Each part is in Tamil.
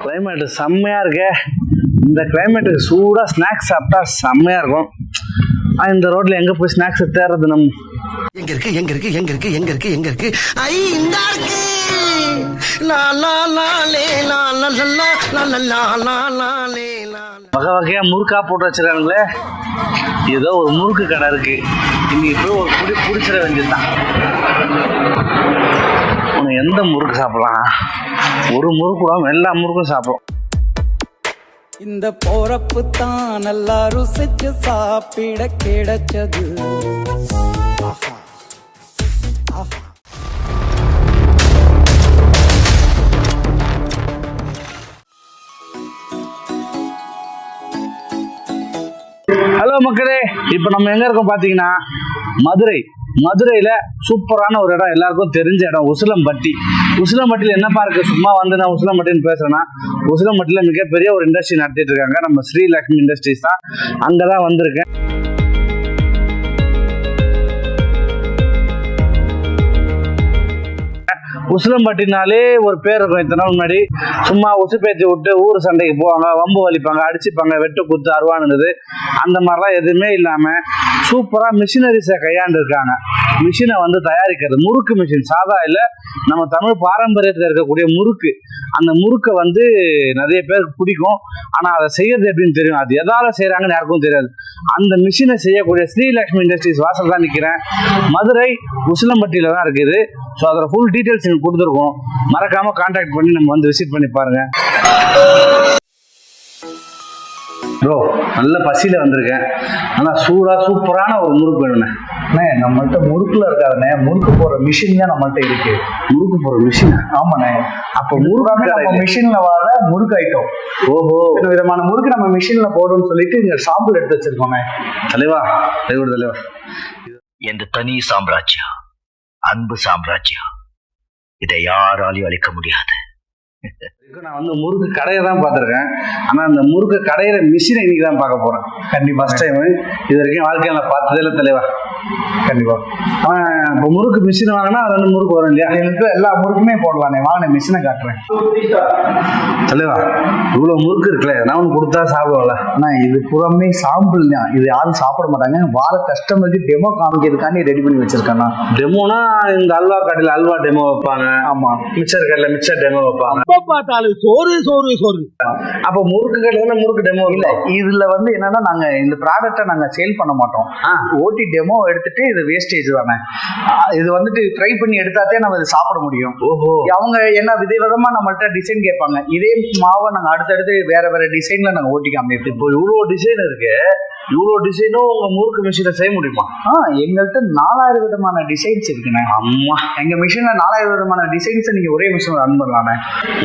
கிளைமேட் செம்மையா இருக்கு. இந்த கிளைமேட்டுக்கு சூடா ஸ்நாக்ஸ் சாப்பிட்டா செம்மையா இருக்கும். இந்த ரோட்ல எங்க போய் ஸ்நாக்ஸ் தேடுறது? நம்ம எங்க இருக்கு எங்க இருக்கு எங்க இருக்கு எங்க இருக்கு எங்க இருக்கு ஐ இந்த இருக்கு லா லா லா லே லா லா லா லா லா லா லா லே லா. வகை வகையா முறுக்கா போட்டு வச்சிருக்கானுங்களே. ஏதோ ஒரு முறுக்கு கடை இருக்கு. இன்னைக்கு போய் ஒரு புடி பிடிச்சிட வேண்டியதுதான். உனக்கு எந்த முறுக்கு சாப்பிடலாம்? ஒரு முறுக்கு கூட எல்லா முறுக்கும் சாப்பிடும். இந்த போறப்பு தான் நல்லா ருசிச்சு சாப்பிட கிடைச்சது. ஹலோ மக்களே, இப்போ நம்ம எங்க இருக்கோம் பாத்தீங்கன்னா மதுரையில சூப்பரான ஒரு இடம், எல்லாருக்கும் தெரிஞ்ச இடம் உசிலம்பட்டி. உசிலம்பட்டியில் என்னப்பா இருக்கு? சும்மா வந்து நான் உசிலம்பட்டின்னு பேசுறேன்னா, உசிலம்பட்டியில் மிகப்பெரிய ஒரு இண்டஸ்ட்ரி நடத்திட்டு இருக்காங்க. நம்ம ஸ்ரீலக்ஷ்மி இண்டஸ்ட்ரீஸ் தான். அங்கதான் வந்திருக்கேன். உசிலம்பட்டினாலே ஒரு பேர் இருக்கும். இத்தனை நாள் முன்னாடி சும்மா உசுப்பேத்தி விட்டு ஊர் சண்டைக்கு போவாங்க, வம்பு வலிப்பாங்க, அடிச்சுப்பாங்க, வெட்டு குத்து அருவானுது. அந்த மாதிரிலாம் எதுவுமே இல்லாம சூப்பரா மிஷினரிஸை கையாண்டு இருக்காங்க. மிஷினை வந்து தயாரிக்கிறது முறுக்கு மிஷின், சாதா இல்லை, நம்ம தமிழ் பாரம்பரியத்தில் இருக்கக்கூடிய முறுக்கு. அந்த முறுக்கை வந்து நிறைய பேருக்கு பிடிக்கும். ஆனா அதை செய்யறது எப்படின்னு தெரியும். அது எதால செய்யறாங்கன்னு யாருக்கும் தெரியாது. அந்த மிஷினை செய்யக்கூடிய ஸ்ரீலக்ஷ்மி இண்டஸ்ட்ரீஸ் வாசல் தான் நிற்கிறேன். மதுரை உசிலம்பட்டியில தான் இருக்குது. ஸோ அதோட ஃபுல் டீட்டெயில்ஸ் எனக்கு கொடுத்துருக்கோம். மறக்காம கான்டாக்ட் பண்ணி நம்ம வந்து விசிட் பண்ணி பாருங்க. ப்ரோ, நல்ல பசியில வந்திருக்கேன். ஆனால் சூப்பரான ஒரு முறுக்கு வேணுண்ணே. நம்மள்ட்ட முறுக்குல இருக்காதுண்ணே, முறுக்கு போற மிஷின் தான் நம்மள்ட்ட இருக்கு. முறுக்கு போற மிஷின்? ஆமாண்ணே. அப்ப முறுக்கு மிஷின்ல வர முறுக்கு ஐட்டம். ஓஹோ, விதமான முறுக்கு நம்ம மிஷின்ல போடுறோம்னு சொல்லிட்டு இங்க சாம்பிள் எடுத்து வச்சிருக்கோண்ணே. தலைவா. எந்த தனி சாம்ராஜ்யம், அன்பு சாம்ராஜ்யம், இதை யாராலையும் அழிக்க முடியாது. நான் வந்து முறுக்கு கடையை தான் பார்த்துருக்கேன். ஆனால் அந்த முறுக்கு கடையிற மிஷினை இன்னைக்கு தான் பார்க்க போறேன். கண்டிப்பா ஃபர்ஸ்ட் டைம். இது வரைக்கும் வாழ்க்கையில் நான் பார்த்ததே இல்லை தலைவா. கண்டிப்பா. இப்போ முறுக்கு மிஷின் வாங்கினா அது வந்து முறுக்கு வரும் இல்லையா? எனக்கு எல்லா முறுக்குமே போடலானே. வாங்க மிஷினை காட்டுறேன். தலைவா, இவ்வளோ முறுக்கு இருக்குல்ல, நான் ஒன்று கொடுத்தா சாப்பிடுவாங்கள? ஆனால் இது புறமே சாம்பிள் தான். இது யாரும் சாப்பிட மாட்டாங்க. வார கஸ்டமருக்கு டெமோ காமிக்கிறதுக்காண்டி ரெடி பண்ணி வச்சிருக்கேன்னா. டெமோனா இந்த அல்வா கடையில் அல்வா டெமோ வைப்பாங்க. ஆமா. மிக்சர் கடையில் மிக்சர் டெமோ வைப்பாங்க. சோறு சோறு சோறு. அப்ப முறுக்கு கடையில முறுக்கு டெமோ இல்ல. இதுல வந்து என்னன்னா, நாங்க இந்த ப்ராடக்ட்டை நாங்க சேல் பண்ண மாட்டோம். ஓட்டி டெமோ எடுத்துட்டு இது வேஸ்டேஜ் தானே. இது வந்துட்டு ட்ரை பண்ணி எடுத்தாத்தே நம்ம இதை சாப்பிட முடியும். ஓஹோ. அவங்க என்ன விதவிதமா நம்மள்ட்ட டிசைன் கேட்பாங்க. இதே மாவை நாங்க அடுத்தடுத்து வேற வேற டிசைன்ல நாங்க ஓட்டி காமிப்போம். இப்போ இவ்வளவு டிசைன் இருக்கு. இவ்வளோ டிசைனும் உங்க முறுக்கு மிஷினை செய்ய முடியுமா? எங்கள்கிட்ட 4000 விதமான டிசைன்ஸ் இருக்குண்ணே. அம்மா, எங்க மிஷின்ல 4000 விதமான டிசைன்ஸ் நீங்க ஒரே மிஷின் ரன் பண்ணலாமே.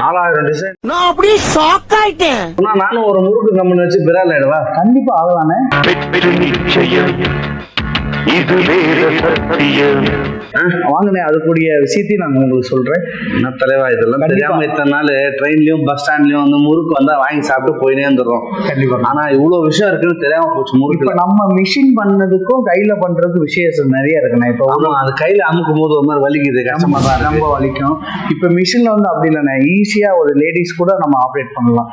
4000 டிசைன். நான் அப்படியே ஷாக் ஆயிட்டேன். நானும் ஒரு முறுக்கு கம்பெனி வச்சு பிரால் ஆயிடுவா. கண்டிப்பா ஆகலாமே. வாங்கினே அதுக்கூடிய விஷயத்தையும் நான் உங்களுக்கு சொல்றேன். என்ன தலைவா, இதெல்லாம் தெரியாம இத்தனை நாள் ட்ரெயின்லயும் பஸ் ஸ்டாண்ட்லயும் வந்து முறுக்கு வந்தா வாங்கி சாப்பிட்டு போயினே வந்துடுறோம். கண்டிப்பா. ஆனா இவ்வளவு விஷயம் இருக்குன்னு தெரியாம போச்சு. முறுக்கு நம்ம மிஷின் பண்ணதுக்கும் கையில பண்றதுக்கு விசேஷம் நிறைய இருக்குண்ணே. இப்போ அது கையில அமுக்கும் போது ஒரு மாதிரி வலிக்குது, கஷ்டமா தான் ரொம்ப வலிக்கும். இப்ப மிஷின்ல வந்து அப்படி இல்லைண்ணே. ஈஸியா ஒரு லேடிஸ் கூட நம்ம ஆப்ரேட் பண்ணலாம்.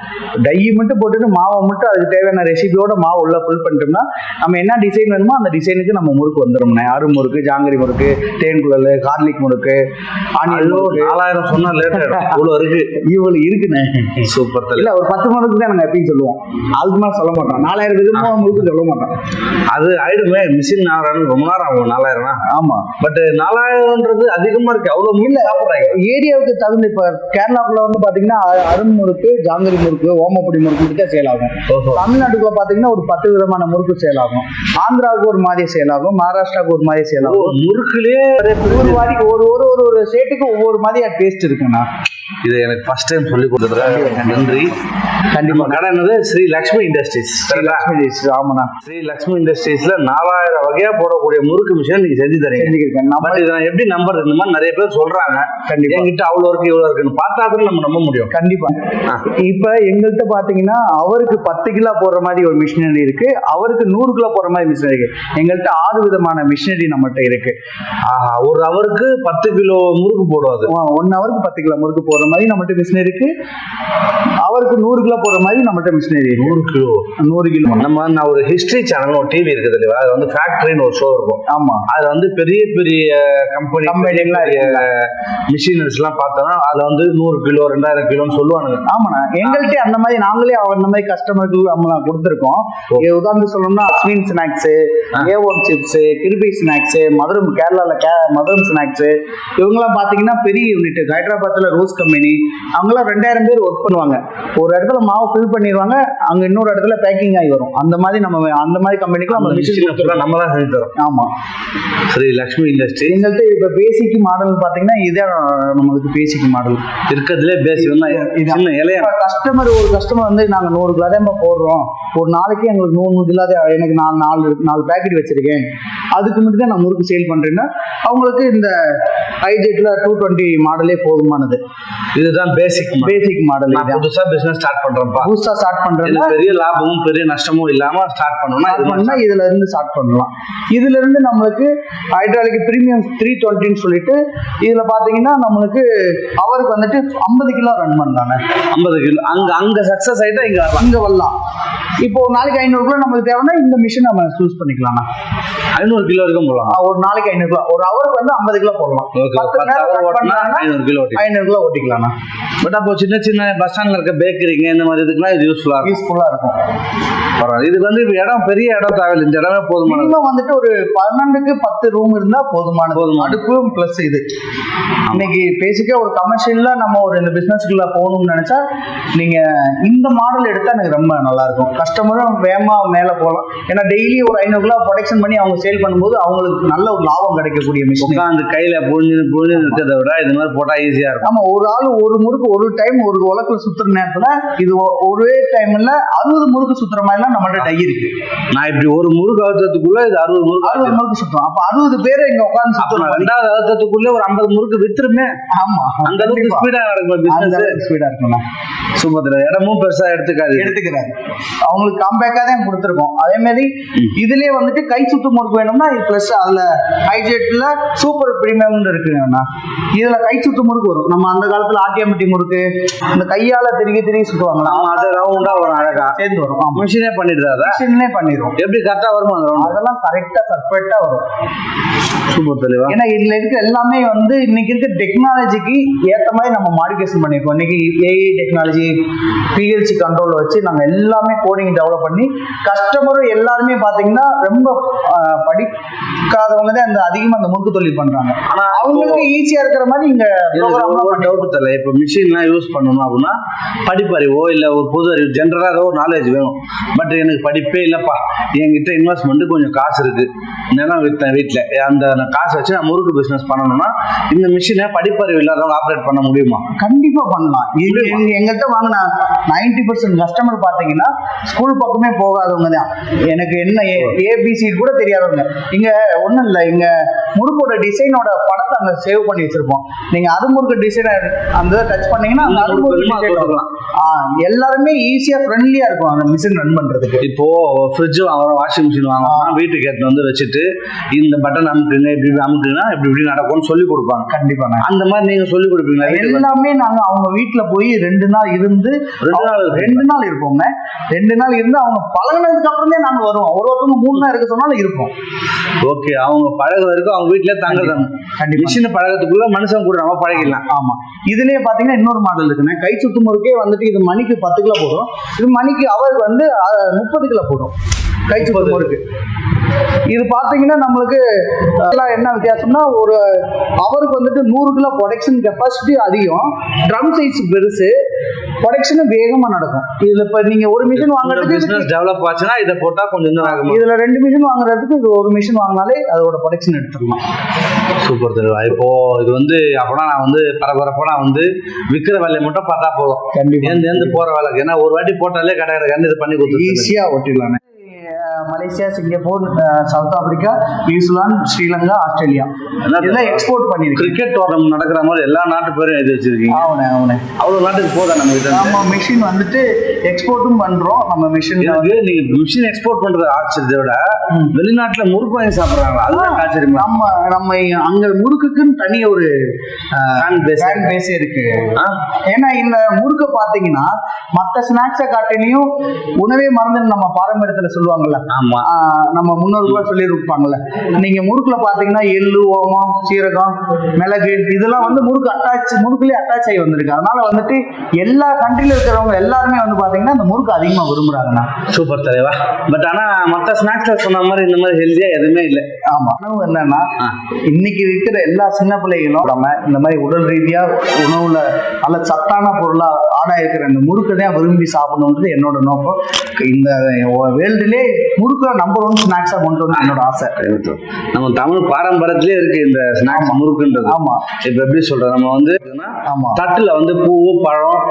டை மட்டும் போட்டுட்டு மாவை மட்டும் அதுக்கு தேவையான ரெசிபியோட மாவு உள்ள ஃபில் பண்ணிட்டோம்னா நம்ம என்ன டிசைன் வேணுமோ அந்த டிசைனுக்கு நம்ம முறுக்கு வந்துடும்ண்ணே. அரு முறுக்கு, ஜாங்கிரி முறுக்கு, தேன்குழல், கார்லிக் முறுக்கு, ஆனியன். 4000 சொன்னா லேட் ஆயிடும். இவ்வளவு இருக்கு. இவ்வளவு இருக்குண்ணே. சூப்பர். இல்ல, ஒரு 10 முறுக்கு தான் நாங்க எப்பயும் சொல்லுவோம். அதுக்கு மேல சொல்ல மாட்டோம். 4000 விதமா முறுக்கு சொல்ல மாட்டோம். அது ஆயிடுமே. மிஷின் 4000 ரொம்ப நேரம் ஆகும். 4000. ஆமா. பட் 4000ன்றது அதிகமா இருக்கு. அவ்வளவு இல்ல சாப்பிடுறாங்க. ஏரியாவுக்கு தகுந்த. இப்ப கேரளாக்குள்ள வந்து பாத்தீங்கன்னா அரும் முறுக்கு, ஜாங்கிரி முறுக்கு, ஓமப்பொடி முறுக்கு தான் சேல் ஆகும். தமிழ்நாட்டுக்குள்ள பாத்தீங்கன்னா ஒரு 10 விதமான முறுக்கு சேல் ஆகும். ஆந்திராவுக்கு ஒரு மாதிரி சேல் ஆகும். மகாராஷ்டிராவுக்கு ஒரு மாதிரி சேல் ஆகும். முறுக்குலயே ஒரு ஸ்டேட்டுக்கு ஒவ்வொரு மாதிரியா டேஸ்ட் இருக்குண்ணா. இது எனக்கு ஃபர்ஸ்ட் டைம் சொல்லி கொடுத்துருக்காங்க. நன்றி. கண்டிப்பா. கடை என்னது? ஸ்ரீலக்ஷ்மி இண்டஸ்ட்ரீஸ். ஆமாண்ணா. ஸ்ரீலக்ஷ்மி இண்டஸ்ட்ரீஸ்ல 4000 வகையா போடக்கூடிய முறுக்கு மிஷின் நீங்க செஞ்சு தரீங்க. நான் எப்படி நம்பர்? இந்த மாதிரி நிறைய பேர் சொல்றாங்க. கண்டிப்பா என்கிட்ட அவ்வளவு இருக்கு இவ்வளவு இருக்குன்னு பார்த்தா கூட நம்ம நம்ப முடியும். கண்டிப்பா. இப்ப எங்கள்கிட்ட பாத்தீங்கன்னா அவருக்கு 10 கிலோ போடுற மாதிரி ஒரு மிஷினரி இருக்கு, அவருக்கு 100 கிலோ போடுற மாதிரி மிஷினரி இருக்கு. எங்கள்கிட்ட 6 விதமான மிஷினரி நம்மகிட்ட இருக்கு. ஒரு ஹவருக்கு 10 கிலோ முறுக்கு போடுவாது. 1 ஹவருக்கு 10 கிலோ முறுக்கு போடுற மாதிரி நம்மகிட்ட மிஷினரி இருக்கு. அவருக்கு 100 கிலோ போடுற மாதிரி நம்மகிட்ட மிஷினரி 100 கிலோ. நான் ஒரு ஹிஸ்டரி சேனல் ஒரு டிவி இருக்குது இல்லையா, அது வந்து ஃபேக்டரின்னு ஒரு ஷோ இருக்கும். ஆமா, அது வந்து பெரிய பெரிய கம்பெனி மிஷினரிஸ் எல்லாம் பார்த்தோம்னா அதுல வந்து 100 கிலோ 2000 கிலோன்னு சொல்லுவானுங்க. ஆமாண்ணா, எங்கள்கிட்ட அந்த மாதிரி நாங்களே அந்த மாதிரி கஸ்டமருக்கு நம்ம கொடுத்துருக்கோம். உதாரணத்துக்கு சொல்லணும்னா Ashwin snacks, A1 chips, Kirupi snacks, கேரளால மதுரம் ஸ்நாக்ஸ், இவங்கெல்லாம் பாத்தீங்கன்னா பெரிய யூனிட். ஹைதராபாத்ல ரோஸ் கம்பெனி, அவங்கெல்லாம் 2000 பேர் ஒர்க் பண்ணுவாங்க. ஒரு இடத்துல மாவு ஃபில் பண்ணிடுவாங்க, அங்க இன்னொரு இடத்துல பேக்கிங் ஆகி வரும். அந்த மாதிரி அந்த மாதிரி கம்பெனிக்கு நம்ம நம்ம தான் செஞ்சு தரோம். ஆமா, சரி. லக்ஷ்மி இண்டஸ்ட்ரி எங்கள்கிட்ட இப்ப பேசிக் மாடல் பாத்தீங்கன்னா இதே நம்மளுக்கு பேசிக் மாடல் இருக்கிறதுலே பேசிக். ஒரு கஸ்டமர் வந்து நாங்க 100 கிலோ தான் போடுறோம், ஒரு நாளைக்கு எங்களுக்கு 100 கிலோ எனக்கு நான் 4 பேக்கெட் வச்சிருக்கேன், அதுக்கு மட்டும் தான் நான் முறுக்கு சேல் பண்றேன்னா அவங்களுக்கு இந்த ஹைஜெட்ல 220 மாடலே போதுமானது. இதுதான் பேசிக் மாடல். புதுசா பிசினஸ் ஸ்டார்ட் பண்றேன், பெரிய லாபமும் பெரிய நஷ்டமும் இல்லாம ஸ்டார்ட் பண்ணணும்னா இதுல இருந்து ஸ்டார்ட் பண்ணலாம். இதுல இருந்து நம்மளுக்கு ஹைட்ராலிக் பிரீமியம் 320 சொல்லிட்டு இதுல பாத்தீங்கன்னா நம்மளுக்கு அவருக்கு வந்துட்டு 50 கிலோ ரன் பண்ணலாங்க. 50 கிலோ அங்க சக்சஸ் ஆயிட்டா இங்க வரலாம். இப்போ ஒரு நாளைக்கு 500 கிலோ நம்மளுக்கு தேவைன்னா இந்த மிஷின் நம்ம சூஸ் பண்ணிக்கலாம். 500 கிலோ வரைக்கும் போடலாம். ஒரு நாளைக்கு 500 கிலோ, ஒரு ஹவருக்கு வந்து 50 கிலோ போடலாம். 500 கிலோ ஓட்டிக்கலாம். பட் அப்போ சின்ன சின்ன பஸ் ஸ்டாண்ட்ல இருக்க பேக்கரிங்க இந்த மாதிரி இதுக்கெல்லாம் இது யூஸ்ஃபுல்லா இருக்கும். இதுக்கு வந்து இடம் பெரிய இடம் தேவையில்லை, இந்த இடமே போதுமான. வந்துட்டு ஒரு 12க்கு 10 ரூம் இருந்தா போதுமானது. அடுப்பு பிளஸ் இது இன்னைக்கு பேசிக்கா ஒரு கமர்ஷியல்ல நம்ம ஒரு இந்த பிசினஸ்க்குள்ள போகணும்னு நினைச்சா நீங்க இந்த மாடல் எடுத்தா எனக்கு ரொம்ப நல்லா இருக்கும். கஸ்டமரும் வேகமா மேல போகலாம். ஏன்னா டெய்லி ஒரு 500 கிலோ ப்ரொடக்ஷன் பண்ணி அவங்க சேல் பண்ணும்போது அவங்களுக்கு நல்ல ஒரு லாபம் கிடைக்கக்கூடிய மிஷின். அந்த கையில புழிஞ்சு இருக்கிறத விட இது மாதிரி போட்டா ஈஸியா இருக்கும். ஆமா, ஒரு ஆள் ஒரு முறுக்கு ஒரு டைம் ஒரு உலக்குல சுத்துற நேரத்துல இது ஒரே டைம்ல 60 முறுக்கு சுத்துற மாதிரி நம்மள்ட்ட டை இருக்கு. நான் இப்படி ஒரு முறுக்கு அழுத்தத்துக்குள்ள இது 60 முறுக்கு சுத்தும். அப்ப 60 பேர் இங்க உட்கார்ந்து சுத்துறோம். 2வது அழுத்தத்துக்குள்ள ஒரு 50 முறுக்கு வித்துருமே. ஆமா, அந்த அளவுக்கு ஸ்பீடா நடக்கும். ஸ்பீடா இருக்கும்னா சூப்பர். இடமும் பெருசா எடுத்துக்கிறாரு. அவங்களுக்கு காம்பேக்டா தான் கொடுத்துருக்கோம். அதே மாதிரி இதுலயே வந்துட்டு கை சுத்து முறுக்கு வேணும்னா இது பிளஸ் அதுல ஹைஜெட்ல சூப்பர் பிரீமியம் இருக்குங்கண்ணா. இதுல கை சுத்து முறுக்கு வரும். நம்ம அந்த காலத்துல ஆட்டியம்பட்டி முறுக்கு இந்த கையால திருகி சுத்துவாங்களா, அது ரவுண்டா வரும், அழகா சேர்ந்து வரும். மிஷினே பண்ணிடுறாரு. எப்படி கரெக்டா வருமா அதெல்லாம் கரெக்டா பர்ஃபெக்ட்டா வரும். சூப்பர் தெளிவா. ஏன்னா இதுல இருக்க எல்லாமே வந்து இன்னைக்கு இருக்க டெக்னாலஜிக்கு ஏத்த மாதிரி நம்ம மாடிஃபிகேஷன் பண்ணிருக்கோம். இன்னைக்கு ஏஐ டெக்னாலஜி, பிஎல்சி கண்ட்ரோல் வச்சு நாங்க எல்லாமே கோடிங் டெவலப் பண்ணி கஸ்டமரும் எல்லாருமே பாத்தீங்கன்னா ரொம்ப படிக்காதவங்க தான் அந்த அதிகமா அந்த முறுக்கு தொழில் பண்றாங்க. ஆனா அவங்களுக்கு ஈஸியா இருக்கிற மாதிரி இங்க டவுட் தெரியல. இப்ப மிஷின்லாம் யூஸ் பண்ணணும் அப்படின்னா படிப்பறிவோ இல்ல ஒரு பொது அறிவு ஜென்ரலா ஏதோ ஒரு நாலேஜ் வேணும். பட் எனக்கு படிப்பே இல்லப்பா, என்கிட்ட இன்வெஸ்ட்மெண்ட் கொஞ்சம் காசு இருக்கு, நிலம் வித்தேன் வீட்டுல, அந்த காசை வச்சு நான் முறுக்கு பிசினஸ் பண்ணணும்னா இந்த மிஷினை படிப்பறிவு இல்லாதவங்க ஆப்ரேட் பண்ண முடியுமா? கண்டிப்பா பண்ணலாம். எங்கிட்ட வாங்கினா 90% கஸ்டமர் பாத்தீங்கன்னா ஸ்கூல் பக்கமே போகாதவங்க தான். எனக்கு என்ன ஏபிசி கூட தெரியாதவங்க. இங்க ஒண்ணும் இல்ல, இங்க முறுக்கோட டிசைனோட படத்தை அங்க சேவ் பண்ணி வச்சிருப்போம். நீங்க அது முறுக்கு டிசைனர் அந்த டச் பண்ணீங்கன்னா எல்லாருமே ஈஸியா ஃப்ரெண்ட்லியா இருக்கும் அந்த மிஷின் ரன் பண்றதுக்கு. இப்போ ஃப்ரிட்ஜ் வாங்குறோம், வாஷிங் மிஷின் வாங்குறோம், வீட்டுக்கு எடுத்து வந்து வச்சுட்டு இந்த பட்டன் அமுக்குங்க, இப்படி அமுக்குங்கன்னா இப்படி நடக்கும்னு சொல்லி கொடுப்பாங்க. கண்டிப்பா அந்த மாதிரி நீங்க சொல்லி கொடுப்பீங்களா? எல்லாமே நாங்க அவங்க வீட்டுல போய் 2 நாள் இருந்து 2 நாள் இருப்போங்க. 2 நாள் இருந்து அவங்க பழகினதுக்கு அப்புறம் தான் நாங்க வருவோம். ஒருத்தவங்க 3 நாள் இருக்க சொன்னாலும் இருப்போம். ஓகே, அவங்க பழக வரைக்கும் அவங்க வீட்டுல தங்குறாங்க. மிஷின் பழகத்துக்குள்ள மனுஷன் கூட நம்ம பழகிடலாம். ஆமா, இதுலயே பாத்தீங்கன்னா இன்னொரு மாடல் இருக்குண்ணே. கை சுத்து முறுக்கே வந்துட்டு இது மணிக்கு 10 கிலோ போடும். இது மணிக்கு அவருக்கு வந்து 30 கிலோ போடும் கை சுத்து முறுக்கு. இது பாத்தீங்கன்னா நம்மளுக்கு என்ன வித்தியாசம்னா ஒரு அவருக்கு வந்துட்டு 100 கிலோ ப்ரொடக்ஷன் கெப்பாசிட்டி அதிகம், ட்ரம் சைஸ் பெருசு, ப்ரொடக்ஷன் வேகமா நடக்கும். இதுல இப்ப நீங்க ஒரு மிஷின் வாங்குறதுக்கு பிசினஸ் டெவலப் ஆச்சுன்னா இதை போட்டா கொஞ்சம் வேகமா. இதுல 2 மிஷின் வாங்குறதுக்கு இது ஒரு மிஷின் வாங்கினாலே அதோட ப்ரொடக்ஷன் எடுத்துக்கலாம். சூப்பர் தெளிவா. இப்போ இது வந்து அப்பனா நான் வந்து பரபரப்பா நான் வந்து விற்கிற வேலையை மட்டும் பார்த்தா போதும். எந்த போற வேலைக்கு, ஏன்னா ஒரு வாட்டி போட்டாலே கடை இது பண்ணி கொடுத்து ஈஸியா ஓட்டிடலாம். Malaysia, Singapore, South Africa, New Zealand, Sri Lanka, Australia இதெல்லாம் எக்ஸ்போர்ட் பண்ணிருக்கு. கிரிக்கெட் டோர்னமெண்ட் நடக்கிற மாதிரி எல்லா நாட்டு பேரும் எழுதி வச்சிருக்கீங்க. அவனே அவ்வளவு நாட்டுக்கு போதா நம்ம கிட்ட? நம்ம மிஷின் வந்துட்டு எக்ஸ்போர்ட்டும் பண்றோம். நம்ம மிஷின் நீங்க மிஷின் எக்ஸ்போர்ட் பண்றது ஆச்சரியத்தை விட வெளிநாட்டுல முறுக்கு வாங்கி சாப்பிடுறாங்களா, அதுதான் ஆச்சரியமா. நம்ம அங்க முறுக்குக்குன்னு தனி ஒரு ஃபேன் பேஸே இருக்கு. ஏன்னா இந்த முறுக்க பாத்தீங்கன்னா மற்ற ஸ்நாக்ஸை காட்டிலையும் உணவே மறந்து நம்ம பாரம்பரியத்துல சொல்லுவாங்கல்ல, நம்ம முன்னோர்கள் சொல்லி இருப்பாங்கல்ல, நீங்க முறுக்குல பாத்தீங்கன்னா எள்ளு, ஓமம், சீரகம், மிளகு இதெல்லாம் வந்து முறுக்குலயே அட்டாச் ஆகி வந்திருக்கு. அதனால வந்துட்டு எல்லா கண்ட்ரில இருக்கிறவங்க எல்லாருமே வந்து பாத்தீங்கன்னா இந்த முறுக்கு அதிகமா விரும்புறாங்கண்ணா. சூப்பர் தலைவா. பட் ஆனா மற்ற ஸ்நாக்ஸ்ல சொன்ன மாதிரி இந்த மாதிரி ஹெல்தியா எதுவுமே இல்லை. ஆமா, என்னன்னா இன்னைக்கு இருக்கிற எல்லா சின்ன பிள்ளைகளும் நம்ம இந்த மாதிரி உடல் ரீதியா உணவுல நல்ல சத்தான பொருளா ஆடா இருக்கிற இந்த முறுக்கு தான் விரும்பி சாப்பிடணுன்றது என்னோட நோக்கம். இந்த வேர்ல்டுலே முறுக்கு நம்பர் 1 ஸ்நாக்ஸா கொண்டு வந்து என்னோட ஆசை. நம்ம தமிழ் பாரம்பரியத்திலே இருக்கு இந்த ஸ்நாக்ஸ் முறுக்குன்றது. ஆமா, இப்ப எப்படி சொல்றது, நம்ம வந்து தட்டுல வந்து பூ, பழம்,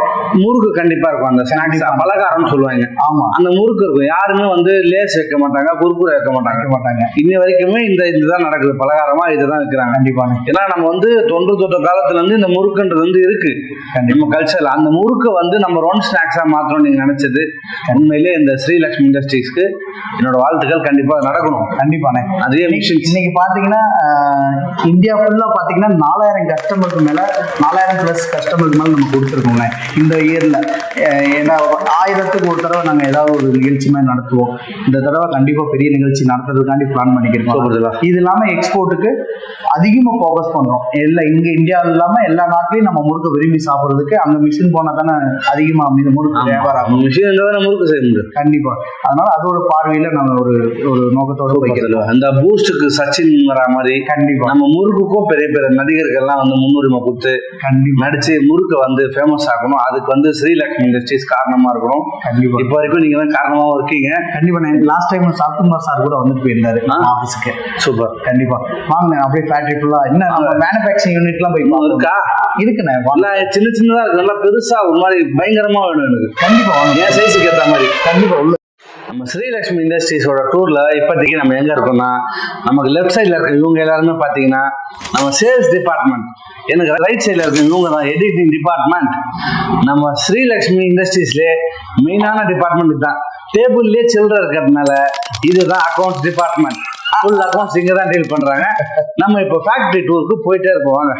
முறுக்கு கண்டிப்பா இருக்கும். அந்த ஸ்நாக்ஸ் பலகாரம்னு சொல்லுவாங்க. ஆமா, அந்த முறுக்கு இருக்கும். யாருமே வந்து லேஸ் வைக்க மாட்டாங்க, குறுக்குறை வைக்க மாட்டாங்க. இன்னி வரைக்குமே இதுதான் நடக்குது. பலகாரமா இதுதான் வைக்கிறாங்க. கண்டிப்பா. ஏன்னா நம்ம வந்து தொட்ட காலத்துல இருந்து இந்த முறுக்குன்றது வந்து இருக்கு நம்ம கல்ச்சர்ல. அந்த முறுக்கு வந்து நம்ம 1 ஸ்நாக்ஸா மாத்திரம் நீங்க நினைச்சது உண்மையிலே இந்த ஸ்ரீலக்ஷ்மி இண்டஸ்ட்ரீஸ்க்கு என்னோட வாழ்த்துக்கள். கண்டிப்பா நடக்கணும். கண்டிப்பானே. அதே இன்னைக்கு பாத்தீங்கன்னா இந்தியா ஃபுல்லா பாத்தீங்கன்னா 4000 கஸ்டமருக்கு மேல 4000+ கஸ்டமருக்கு மேல நம்ம கொடுத்துருக்கோங்க இந்த இயர்ல. ஏன்னா 1000க்கு ஒரு தடவை நாங்க ஏதாவது ஒரு நிகழ்ச்சி மாதிரி நடத்துவோம். இந்த தடவை கண்டிப்பா பெரிய நிகழ்ச்சி நடத்துறதுக்காண்டி பிளான் பண்ணிக்கிறோம். இது இல்லாம எக்ஸ்போர்ட்டுக்கு அதிகமா ஃபோக்கஸ் பண்றோம். இங்க இந்தியாவில் இல்லாம எல்லா நாட்டிலையும் நம்ம முறுக்கு விரும்பி சாப்பிடுறதுக்கு அங்க மிஷின் போனா தானே அதிகமா முறுக்கு வியாபாரம் முறுக்கு செய்ய முடியும். கண்டிப்பா. அதனால அது ஒரு பார்வையில நம்ம ஒரு நோக்கத்தோட போய்க்கிறோம். அந்த பூஸ்டுக்கு சச்சின் வர மாதிரி கண்டிப்பா நம்ம முறுக்குக்கும் பெரிய பெரிய நடிகர்கள்லாம் வந்து முன்னுரிமை கொடுத்து கண்டிப்பா நடிச்சு முறுக்கு வந்து ஃபேமஸ் ஆகணும். அதுக்கு வந்து ஸ்ரீலக்ஷ்மி இண்டஸ்ட்ரீஸ் காரணமா இருக்கணும். கண்டிப்பா. இப்போ வரைக்கும் நீங்க தான் காரணமாவும் இருக்கீங்க. கண்டிப்பா. லாஸ்ட் டைம் சாத்துமார் சார் கூட வந்துட்டு போயிருந்தாரு ஆபீஸ்க்கு. சூப்பர். கண்டிப்பா வாங்க. அப்படியே ஃபேக்டரி ஃபுல்லா என்ன மேனுஃபேக்சரிங் யூனிட்லாம் போய் இருக்கா? இருக்குண்ணே. சின்ன சின்னதா இருக்கு, நல்லா பெருசா ஒரு மாதிரி பயங்கரமா வேணும் எனக்கு. கண்டிப்பா வாங்க, என் சைஸுக்கு ஏற்ற மாதிரி. கண்டிப்பா உள்ள நம்ம ஸ்ரீலக்ஷ்மி இண்டஸ்ட்ரீஸோட டூர்ல இப்போதைக்கு நம்ம எங்க இருக்கோம்னா, நமக்கு லெஃப்ட் சைட்ல இருக்க இவங்க எல்லாருமே பாத்தீங்கன்னா நம்ம சேல்ஸ் டிபார்ட்மெண்ட், எனக்கு ரைட் சைட்ல இருக்க இவங்க தான் எடிட்டிங் டிபார்ட்மெண்ட். நம்ம ஸ்ரீலக்ஷ்மி இண்டஸ்ட்ரீஸ்லேயே மெயினான டிபார்ட்மெண்ட் தான். டேபிள்லேயே சில்லறை இருக்கிறதுனால இதுதான் அக்கௌண்ட்ஸ் டிபார்ட்மெண்ட். ஃபுல் அக்கௌண்ட்ஸ் இங்கே தான் டீல் பண்றாங்க. நம்ம இப்போ ஃபேக்டரி டூருக்கு போயிட்டே இருப்போம். வாங்க.